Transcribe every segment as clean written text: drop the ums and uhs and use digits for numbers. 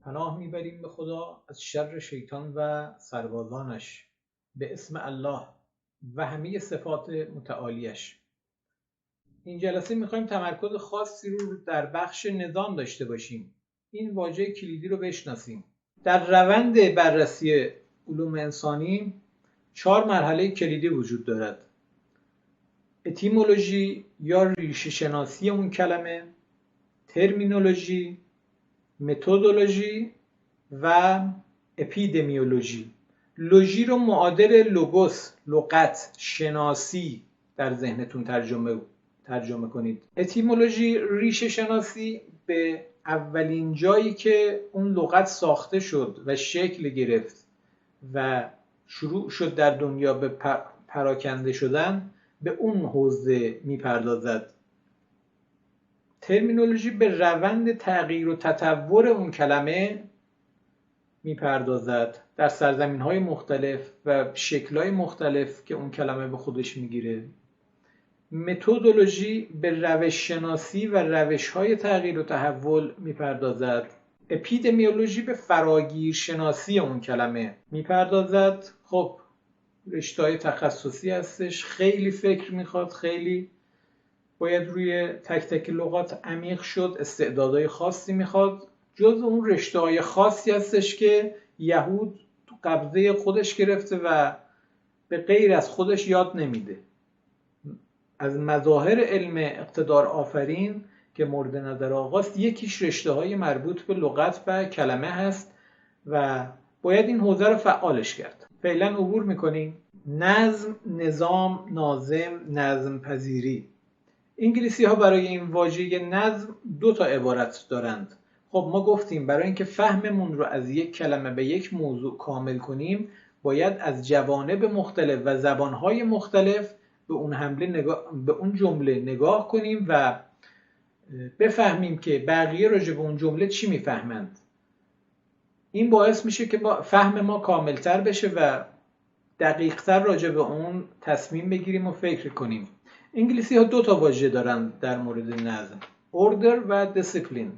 پناه میبریم به خدا از شر شیطان و سربازانش به اسم الله و همه صفات متعالیش. این جلسه میخوایم تمرکز خاصی رو در بخش نظام داشته باشیم. این واژه کلیدی رو بشناسیم. در روند بررسی علوم انسانی 4 مرحله کلیدی وجود دارد: اتیمولوژی یا ریشه شناسی اون کلمه، ترمینولوژی، متدولوژی و اپیدمیولوژی. لوژی رو معادل لوگوس، لغت، شناسی در ذهنتون ترجمه کنید. اتیمولوژی، ریشه شناسی، به اولین جایی که اون لغت ساخته شد و شکل گرفت و شروع شد در دنیا به پراکنده شدن، به اون حوزه میپردازد. ترمینولوژی به روند تغییر و تطور اون کلمه میپردازد در سرزمین‌های مختلف و شکل‌های مختلف که اون کلمه به خودش میگیره. متدولوژی به روش شناسی و روش‌های تغییر و تحول میپردازد. اپیدمیولوژی به فراگیر شناسی اون کلمه میپردازد. خب رشته‌های تخصصی هستش، خیلی فکر میخواد، خیلی باید روی تک تک لغات عمیق شد، استعدادهای خاصی میخواد. جز اون رشته‌های خاصی هستش که یهود تو قبضه خودش گرفته و به غیر از خودش یاد نمیده. از مظاهر علم اقتدار آفرین که مورد نظر آقاست، یکیش رشته‌های مربوط به لغت و کلمه هست و باید این حوزه رو فعالش کرد. فعلا عبور میکنیم. نظم، نظام، ناظم، نظم پذیری. انگلیسی ها برای این واژه نظم 2 تا عبارت دارند. خب ما گفتیم برای اینکه فهممون رو از یک کلمه به یک موضوع کامل کنیم باید از جوانب مختلف و زبانهای مختلف به اون جمله نگاه کنیم و بفهمیم که بقیه راجع به اون جمله چی میفهمند. این باعث میشه که فهم ما کاملتر بشه و دقیقتر راجع به اون تصمیم بگیریم و فکر کنیم. انگلیسی ها 2 تا واژه دارن در مورد نظم: order و discipline.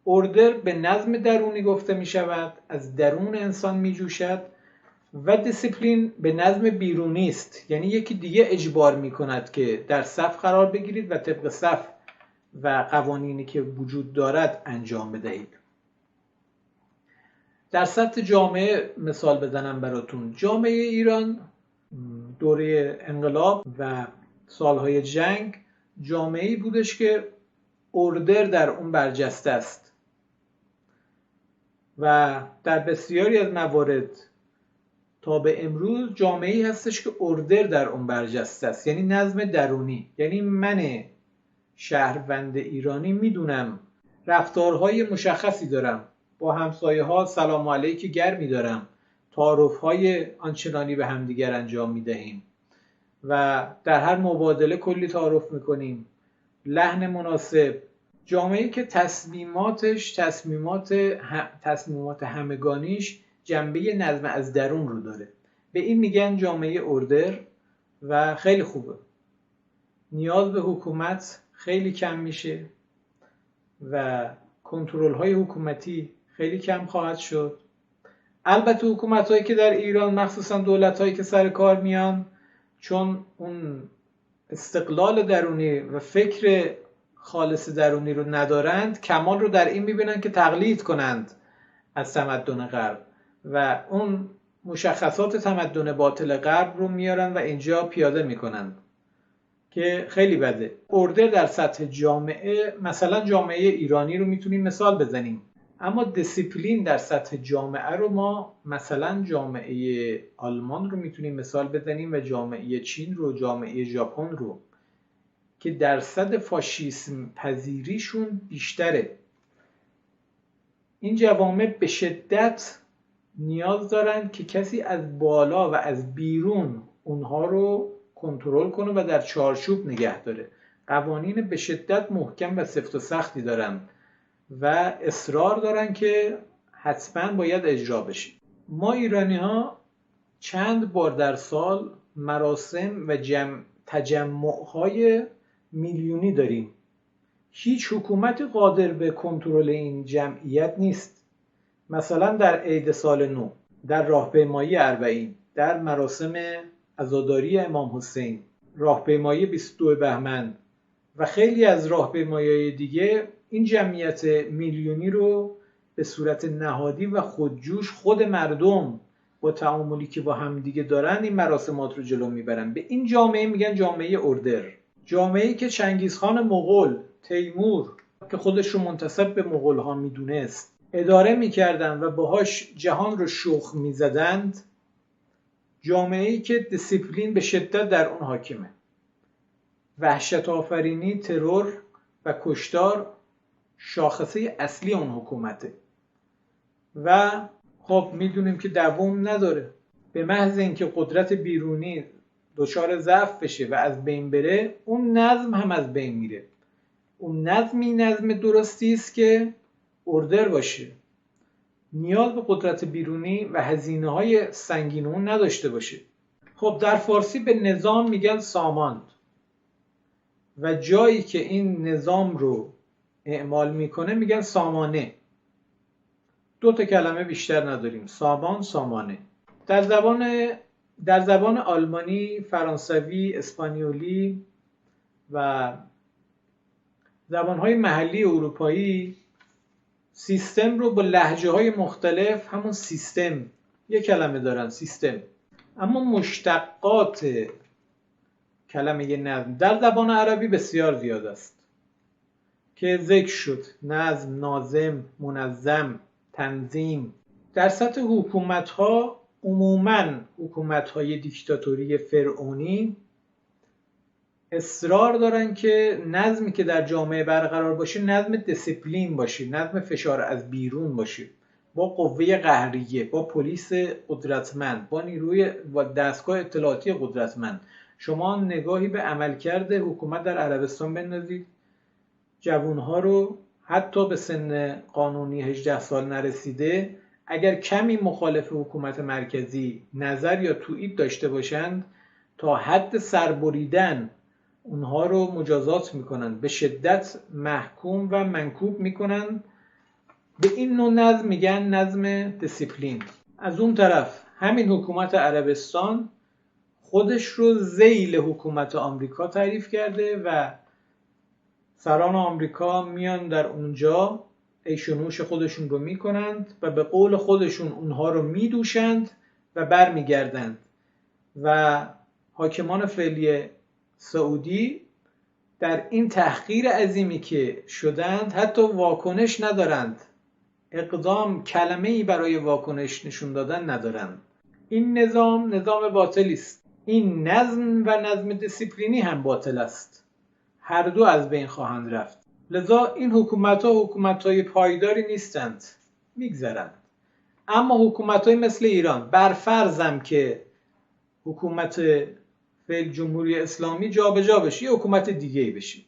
order به نظم درونی گفته می شود، از درون انسان می جوشد، و discipline به نظم بیرونی است، یعنی یکی دیگه اجبار می کند که در صف قرار بگیرید و طبق صف و قوانینی که وجود دارد انجام بدهید. در سطح جامعه مثال بزنم براتون. جامعه ایران دوره انقلاب و سالهای جنگ جامعه‌ای بودش که اوردر در اون برجسته است و در بسیاری از موارد تا به امروز جامعه‌ای هستش که اوردر در اون برجسته است، یعنی نظم درونی. یعنی من شهروند ایرانی میدونم رفتارهای مشخصی دارم، با همسایه ها سلام علیک گرمی دارم، تعارف‌های آنچنانی به همدیگر انجام میدهیم و در هر مبادله کلی تعارف میکنیم، لحن مناسب. جامعه‌ای که تصمیمات همگانیش جنبه نظم از درون رو داره، به این میگن جامعه اوردر و خیلی خوبه. نیاز به حکومت خیلی کم میشه و کنترل های حکومتی خیلی کم خواهد شد. البته حکومت هایی که در ایران، مخصوصا دولت هایی که سر کار میان، چون اون استقلال درونی و فکر خالص درونی رو ندارند، کمال رو در این میبینن که تقلید کنند از تمدن غرب و اون مشخصات تمدن باطل غرب رو میارن و اینجا پیاده میکنند که خیلی بده. اوردر در سطح جامعه، مثلا جامعه ایرانی رو میتونیم مثال بزنیم، اما دیسیپلین در سطح جامعه رو ما مثلا جامعه آلمان رو میتونیم مثال بزنیم و جامعه چین رو، جامعه ژاپن رو، که درصد فاشیسم پذیریشون بیشتره. این جوامع به شدت نیاز دارن که کسی از بالا و از بیرون اونها رو کنترل کنه و در چارچوب نگه داره. قوانین به شدت محکم و سفت و سختی دارن و اصرار دارن که حتما باید اجرا بشه. ما ایرانی ها چند بار در سال مراسم و تجمع‌های میلیونی داریم. هیچ حکومتی قادر به کنترل این جمعیت نیست. مثلا در عید سال نو، در راهپیمایی اربعین، در مراسم عزاداری امام حسین، راهپیمایی 22 بهمن و خیلی از راهپیمایی‌های دیگه، این جمعیت میلیونی رو به صورت نهادی و خودجوش خود مردم با تعاملی که با هم دیگه دارن این مراسمات رو جلو میبرن. به این جامعه میگن جامعه اردر. جامعه‌ای که چنگیزخان مغول، تیمور که خودش رو منتسب به مغول ها میدونست اداره میکردن و باهاش جهان رو شوخ میزدند، جامعه‌ای که دیسیپلین به شدت در اون حاکمه، وحشت آفرینی، ترور و کشتار شاخصه اصلی اون حکومته و خب میدونیم که دوام نداره. به محض اینکه قدرت بیرونی دچار ضعف بشه و از بین بره، اون نظم هم از بین میره. اون نظم درستی است که اردر باشه، نیاز به قدرت بیرونی و هزینه‌های سنگین اون نداشته باشه. خب در فارسی به نظام میگن سامان و جایی که این نظام رو اعمال میکنه میگن سامانه. دو تا کلمه بیشتر نداریم، سامان، سامانه. در زبان آلمانی، فرانسوی، اسپانیولی و زبانهای محلی اروپایی سیستم رو با لهجه‌های مختلف همون سیستم یک کلمه دارن، سیستم. اما مشتقات کلمه نظم در زبان عربی بسیار زیاد است که ذکر شد: نظم، ناظم، منظم، تنظیم. در سطح حکومت‌ها، عموماً حکومت‌های دیکتاتوری فرعونی اصرار دارن که نظمی که در جامعه برقرار باشه نظم دیسیپلین باشه، نظم فشار از بیرون باشه، با قوه قهریه، با پلیس قدرتمند، با نیروی و دستگاه اطلاعاتی قدرتمند. شما نگاهی به عملکرد حکومت در عربستان بندازید، جوانها رو حتی به سن قانونی 18 سال نرسیده اگر کمی مخالف حکومت مرکزی نظر یا تویید داشته باشند، تا حد سربریدن اونها رو مجازات میکنن، به شدت محکوم و منکوب میکنن. به این نوع نظم میگن نظم دیسیپلین. از اون طرف همین حکومت عربستان خودش رو ذیل حکومت آمریکا تعریف کرده و سران آمریکا میان در اونجا عیش و نوش خودشون رو میکنند و به قول خودشون اونها رو میدوشند و برمیگردند و حاکمان فعلی سعودی در این تحقیر عظیمی که شدند حتی واکنش ندارند، اقدام کلمه‌ای برای واکنش نشون دادن ندارند. این نظام باطلی است. این نظم و نظم دیسیپلینی هم باطل است. هر دو از بین خواهند رفت. لذا این حکومت‌های پایداری نیستند، میگذرند. اما حکومت‌های مثل ایران، برفرضم که حکومت فعل جمهوری اسلامی جابجا بشه، یه حکومت دیگه‌ای بشه،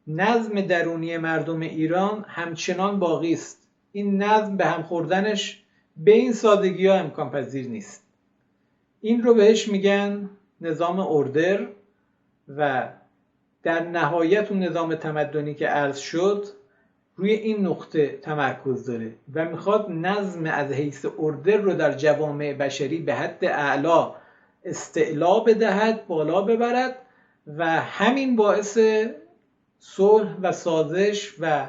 نظم درونی مردم ایران همچنان باقی است. این نظم به هم خوردنش به این سادگی ها امکان پذیر نیست. این رو بهش میگن نظام اردر و در نهایت اون نظام تمدنی که عرض شد روی این نقطه تمرکز داره و میخواد نظم از حیث اردر رو در جوامع بشری به حد اعلا استعلا بدهد، بالا ببرد و همین باعث صلح و سازش و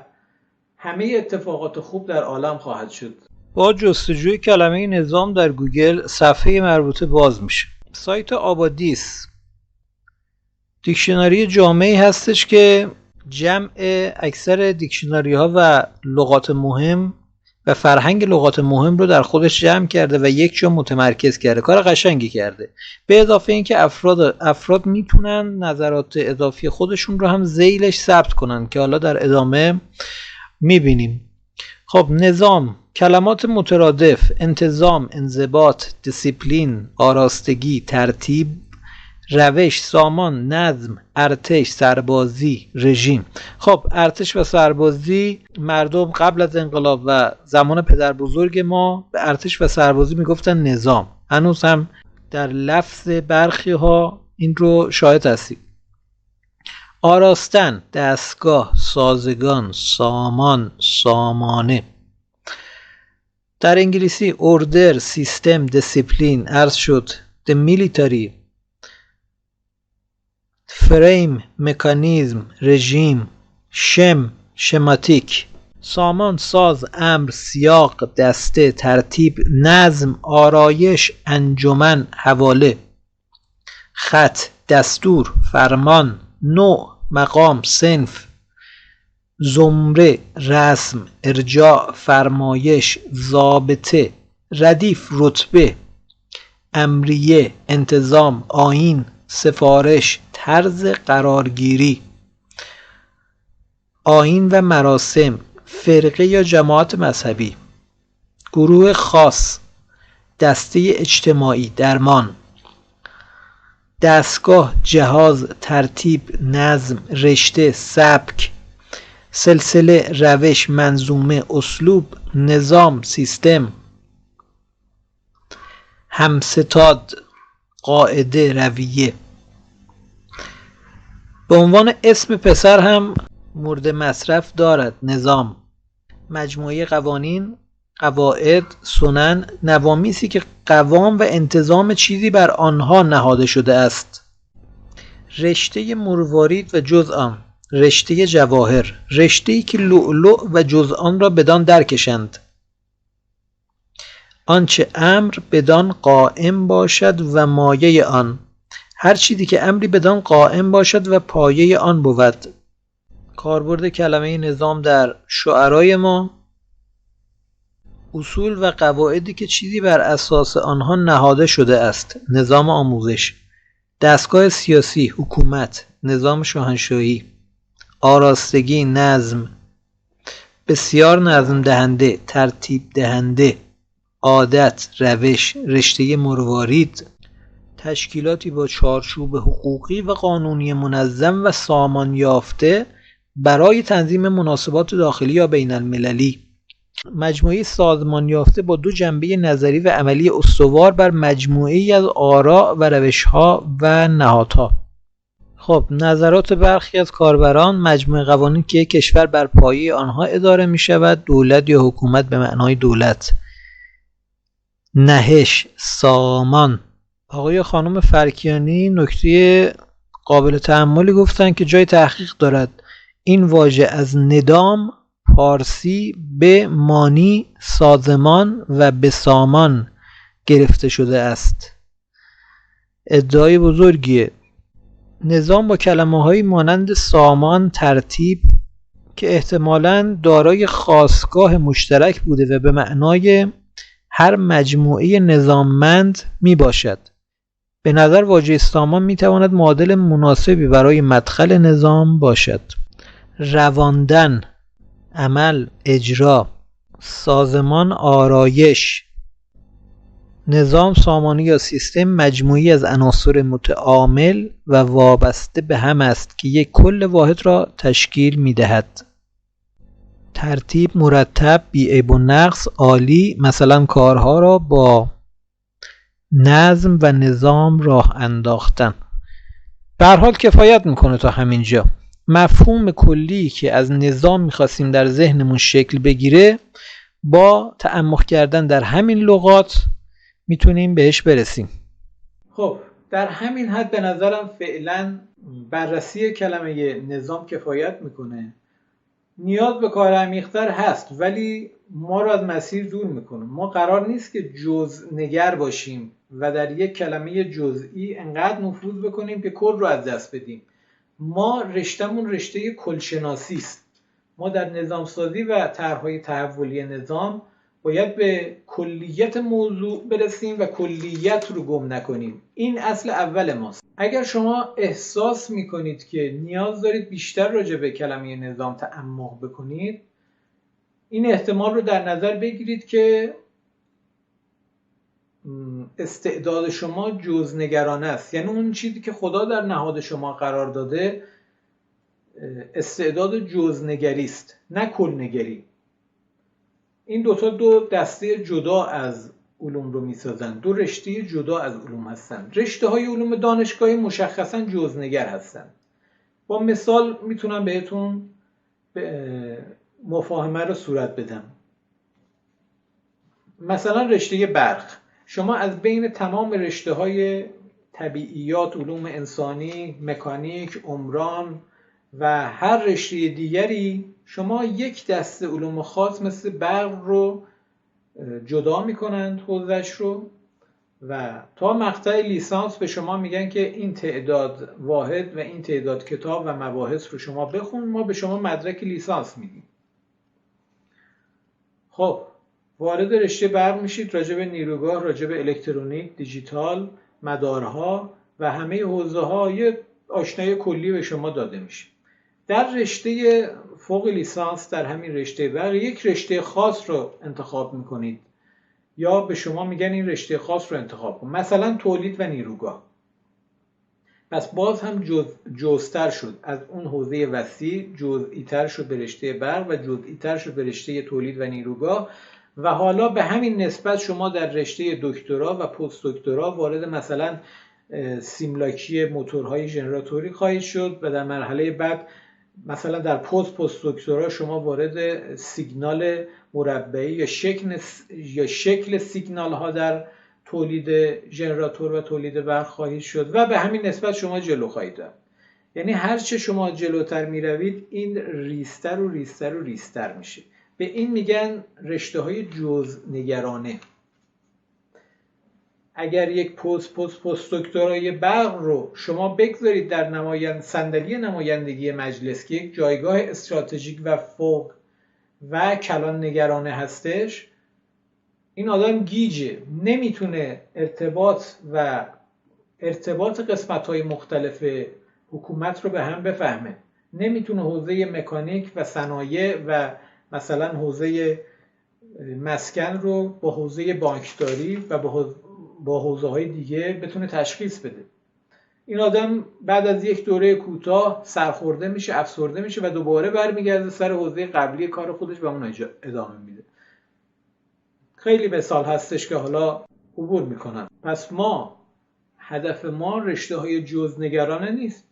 همه اتفاقات خوب در عالم خواهد شد. با جستجوی کلمه نظام در گوگل صفحه مربوطه باز میشه. سایت آبادیس دیکشنری جامعی هستش که جمع اکثر دیکشنری ها و لغات مهم و فرهنگ لغات مهم رو در خودش جمع کرده و یک جا متمرکز کرده. کار قشنگی کرده. به اضافه اینکه افراد میتونن نظرات اضافی خودشون رو هم ذیلش ثبت کنن که حالا در ادامه میبینیم. خب نظام، کلمات مترادف: انتظام، انضباط، دیسیپلین، آراستگی، ترتیب، روش، سامان، نظم، ارتش، سربازی، رژیم. خب ارتش و سربازی، مردم قبل از انقلاب و زمان پدر بزرگ ما به ارتش و سربازی میگفتن نظام. هنوز هم در لفظ برخی ها این رو شاهد هستیم. آراستن، دستگاه، سازگان، سامان، سامانه. در انگلیسی order، سیستم، discipline عرض شد. the military، فریم، مکانیزم، رژیم، شم، شماتیک، سامان، ساز، امر، سیاق، دسته، ترتیب، نظم، آرایش، انجمن، حواله، خط، دستور، فرمان، نوع، مقام، صنف، زمره، رسم، ارجاع، فرمایش، ضابطه، ردیف، رتبه، امریه، انتظام، آیین، سفارش، طرز قرارگیری، آیین و مراسم، فرقه یا جماعت مذهبی، گروه خاص، دسته اجتماعی، درمان، دستگاه، جهاز، ترتیب، نظم، رشته، سبک، سلسله، روش، منظومه، اسلوب، نظام، سیستم، همستاد، قاعده، رویه. به عنوان اسم پسر هم مورد مصرف دارد. نظام، مجموعه قوانین، قواعد، سنن، نوامیسی که قوام و انتظام چیزی بر آنها نهاده شده است. رشته مروارید و جز آن، رشته جواهر، رشته‌ای که لؤلؤ و جز آن را بدان درکشند. آنچه امر بدان قائم باشد و مایه آن، هر چیزی که امری بدان قائم باشد و پایه آن بود. کاربرد کلمه نظام در شعرای ما: اصول و قواعدی که چیزی بر اساس آنها نهاده شده است. نظام آموزش، دستگاه سیاسی، حکومت، نظام شاهنشاهی، آراستگی، نظم، بسیار نظم دهنده، ترتیب دهنده، عادت، روش، رشته مروارید، تشکیلاتی با چارچوب حقوقی و قانونی منظم و سامان یافته برای تنظیم مناسبات داخلی یا بین المللی. مجموعه سازمان یافته با دو جنبه نظری و عملی استوار بر مجموعه‌ای از آراء و روش‌ها و نهادها. خب، نظرات برخی از کاربران: مجموعه قوانین که یک کشور بر پایه آنها اداره می شود. دولت یا حکومت به معنای دولت. نهش، سامان. آقای و خانم فرکیانی نکته قابل تأملی گفتن که جای تحقیق دارد. این واژه از ندام پارسی به مانی، سازمان و به سامان گرفته شده است. ادعای بزرگیه. نظام با کلمه‌هایی مانند سامان، ترتیب که احتمالاً دارای خاستگاه مشترک بوده و به معنای هر مجموعه نظاممند می باشد. به نظر واژه سامان می تواند معادل مناسبی برای مدخل نظام باشد. رواندن، عمل، اجرا، سازمان، آرایش. نظام سامانی یا سیستم مجموعی از عناصر متعامل و وابسته به هم است که یک کل واحد را تشکیل می دهد. ترتیب، مرتب، بی‌عیب و نقص، عالی، مثلا کارها را با نظم و نظام راه انداختن. به هر حال کفایت میکنه تا همینجا. مفهوم کلی که از نظام میخواستیم در ذهنمون شکل بگیره، با تعمق کردن در همین لغات میتونیم بهش برسیم. خب، در همین حد به نظرم فعلا بررسی کلمه نظام کفایت میکنه. نیاز به کار عمیق‌تر هست، ولی ما رو از مسیر دور میکنه. ما قرار نیست که جزءنگر باشیم و در یک کلمه جزئی انقدر نفوذ بکنیم که کل رو از دست بدیم. ما رشته‌مون رشته کلشناسی است. ما در نظام سازی و طرح‌های تحولی نظام باید به کلیت موضوع برسیم و کلیت رو گم نکنیم. این اصل اول ماست. اگر شما احساس میکنید که نیاز دارید بیشتر راجع به کلمه نظام تعمق بکنید، این احتمال رو در نظر بگیرید که استعداد شما جزءنگرانه است. یعنی اون چیزی که خدا در نهاد شما قرار داده استعداد جزءنگری است، نه کلنگری. این دو دسته جدا از علوم رو میسازن، دو رشته جدا از علوم هستن. رشته های علوم دانشگاهی مشخصا جزءنگر هستن. با مثال میتونم بهتون مفاهمه رو صورت بدم. مثلا رشته برق، شما از بین تمام رشته های طبیعیات، علوم انسانی، مکانیک، عمران و هر رشته دیگری، شما یک دسته علوم خاص مثل برق رو جدا میکنند حوزش رو، و تا مقطع لیسانس به شما میگن که این تعداد واحد و این تعداد کتاب و مباحث رو شما بخون، ما به شما مدرک لیسانس میدیم. خب وارد رشته برق میشید، راجع به نیروگاه، راجع به الکترونیک، دیجیتال، مدارها و همه حوزه ها یه آشنایی کلی به شما داده میشه. در رشته فوق لیسانس در همین رشته برق یک رشته خاص رو انتخاب میکنید یا به شما میگن این رشته خاص رو انتخاب کن، مثلا تولید و نیروگاه. پس باز هم جزئی‌تر شد، از اون حوزه وسیع جزئی‌تر شد به رشته برق و جزئی‌تر شد به رشته تولید و نیروگاه، و حالا به همین نسبت شما در رشته دکترا و پست دکترا وارد مثلا سیملاکی موتورهای ژنراتوری خواهید شد و در مرحله بعد مثلا در پست دکترا شما وارد سیگنال مربعی یا شکل سیگنال ها در تولید ژنراتور و تولید برق خواهید شد و به همین نسبت شما جلو خواهید رفت. یعنی هرچه شما جلوتر می روید این ریستر و ریستر و ریستر میشه. به این میگن رشته های جزءنگرانه. اگر یک پست دکترای برق رو شما بگذارید در صندلی نمایندگی مجلس که یک جایگاه استراتژیک و فوق و کلان نگرانه هستش، این آدم گیجه، نمیتونه ارتباط قسمت‌های مختلف حکومت رو به هم بفهمه، نمیتونه حوزه مکانیک و صنایع و مثلا حوزه مسکن رو با حوزه بانکداری و با حوزه های دیگه بتونه تشخیص بده. این آدم بعد از یک دوره کوتاه سرخورده میشه، افسرده میشه و دوباره برمیگرده سر حوزه قبلی کار خودش و اون ادامه میده. خیلی مثال هستش که حالا عبور میکنم. پس هدف ما رشته های جزءنگرانه نیست،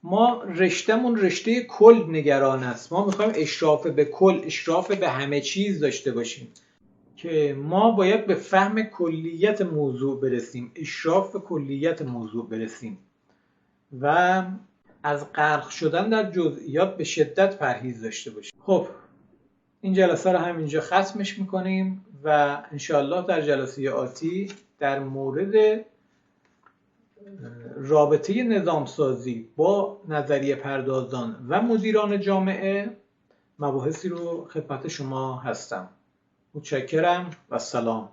ما رشتهمون رشته کل نگران است. ما میخوایم اشراف به کل، اشراف به همه چیز داشته باشیم که ما باید به فهم کلیت موضوع برسیم، اشراف به کلیت موضوع برسیم و از غرق شدن در جزئیات به شدت پرهیز داشته باشیم. خب این جلسه رو همینجا ختمش میکنیم و انشاءالله در جلسه آتی در مورد رابطه نظامسازی با نظریه پردازان و مدیران جامعه مباحثی رو خدمت شما هستم. متشکرم و سلام.